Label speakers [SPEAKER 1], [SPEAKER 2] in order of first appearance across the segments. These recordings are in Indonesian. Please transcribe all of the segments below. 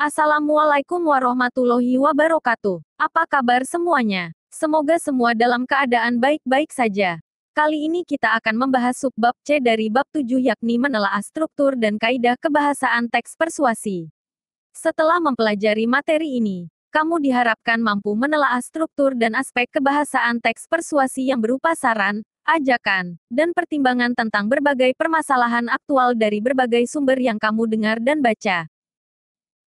[SPEAKER 1] Assalamualaikum warahmatullahi wabarakatuh. Apa kabar semuanya? Semoga semua dalam keadaan baik-baik saja. Kali ini kita akan membahas subbab C dari bab 7 yakni menelaah struktur dan kaidah kebahasaan teks persuasi. Setelah mempelajari materi ini, kamu diharapkan mampu menelaah struktur dan aspek kebahasaan teks persuasi yang berupa saran, ajakan, dan pertimbangan tentang berbagai permasalahan aktual dari berbagai sumber yang kamu dengar dan baca.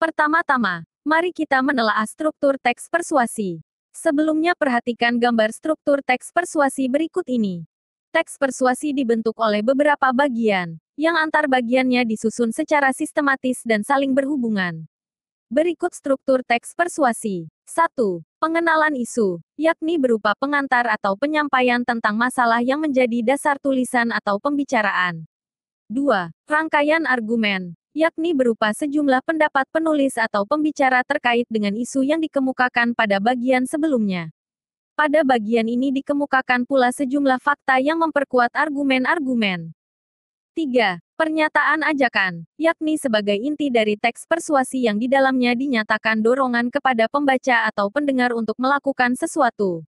[SPEAKER 1] Pertama-tama, mari kita menelaah struktur teks persuasi. Sebelumnya perhatikan gambar struktur teks persuasi berikut ini. Teks persuasi dibentuk oleh beberapa bagian, yang antar bagiannya disusun secara sistematis dan saling berhubungan. Berikut struktur teks persuasi. 1. Pengenalan isu, yakni berupa pengantar atau penyampaian tentang masalah yang menjadi dasar tulisan atau pembicaraan. 2. Rangkaian argumen, yakni berupa sejumlah pendapat penulis atau pembicara terkait dengan isu yang dikemukakan pada bagian sebelumnya. Pada bagian ini dikemukakan pula sejumlah fakta yang memperkuat argumen-argumen. 3. Pernyataan ajakan, yakni sebagai inti dari teks persuasi yang di dalamnya dinyatakan dorongan kepada pembaca atau pendengar untuk melakukan sesuatu.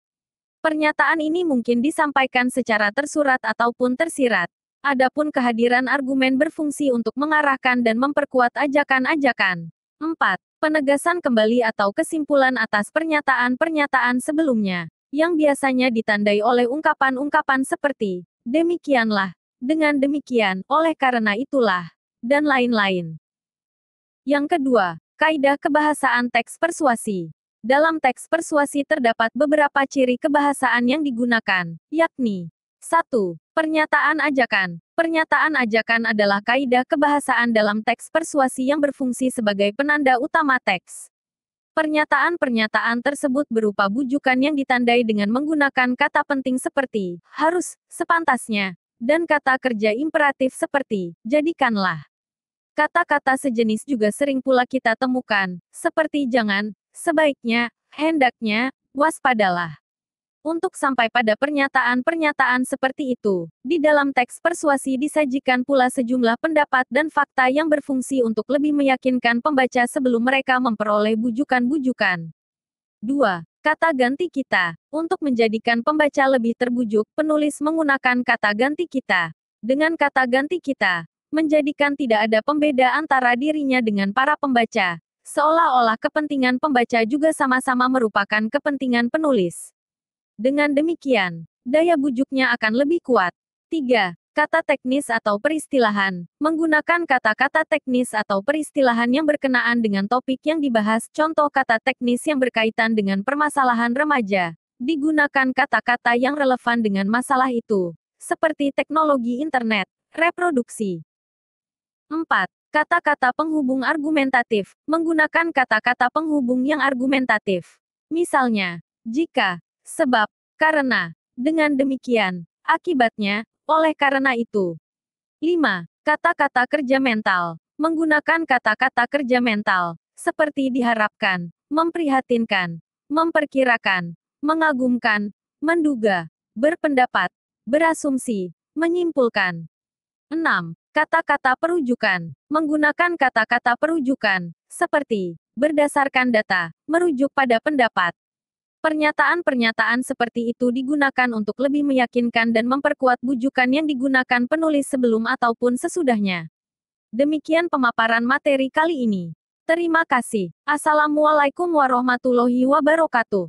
[SPEAKER 1] Pernyataan ini mungkin disampaikan secara tersurat ataupun tersirat. Adapun kehadiran argumen berfungsi untuk mengarahkan dan memperkuat ajakan-ajakan. 4. Penegasan kembali atau kesimpulan atas pernyataan-pernyataan sebelumnya, yang biasanya ditandai oleh ungkapan-ungkapan seperti, demikianlah, dengan demikian, oleh karena itulah, dan lain-lain. Yang kedua, kaidah kebahasaan teks persuasi. Dalam teks persuasi terdapat beberapa ciri kebahasaan yang digunakan, yakni 1. Pernyataan ajakan. Pernyataan ajakan adalah kaidah kebahasaan dalam teks persuasi yang berfungsi sebagai penanda utama teks. Pernyataan-pernyataan tersebut berupa bujukan yang ditandai dengan menggunakan kata penting seperti harus, sepantasnya, dan kata kerja imperatif seperti jadikanlah. Kata-kata sejenis juga sering pula kita temukan, seperti jangan, sebaiknya, hendaknya, waspadalah. Untuk sampai pada pernyataan-pernyataan seperti itu, di dalam teks persuasi disajikan pula sejumlah pendapat dan fakta yang berfungsi untuk lebih meyakinkan pembaca sebelum mereka memperoleh bujukan-bujukan. 2. Kata ganti kita. Untuk menjadikan pembaca lebih terbujuk, penulis menggunakan kata ganti kita. Dengan kata ganti kita, menjadikan tidak ada pembeda antara dirinya dengan para pembaca, seolah-olah kepentingan pembaca juga sama-sama merupakan kepentingan penulis. Dengan demikian, daya bujuknya akan lebih kuat. 3. Kata teknis atau peristilahan. Menggunakan kata-kata teknis atau peristilahan yang berkenaan dengan topik yang dibahas, contoh kata teknis yang berkaitan dengan permasalahan remaja. Digunakan kata-kata yang relevan dengan masalah itu, seperti teknologi internet, reproduksi. 4. Kata-kata penghubung argumentatif. Menggunakan kata-kata penghubung yang argumentatif. Misalnya, jika, sebab, karena, dengan demikian, akibatnya, oleh karena itu. 5. Kata-kata kerja mental. Menggunakan kata-kata kerja mental, seperti diharapkan, memprihatinkan, memperkirakan, mengagumkan, menduga, berpendapat, berasumsi, menyimpulkan. 6. Kata-kata perujukan. Menggunakan kata-kata perujukan, seperti, berdasarkan data, merujuk pada pendapat. Pernyataan-pernyataan seperti itu digunakan untuk lebih meyakinkan dan memperkuat bujukan yang digunakan penulis sebelum ataupun sesudahnya. Demikian pemaparan materi kali ini. Terima kasih. Assalamualaikum warahmatullahi wabarakatuh.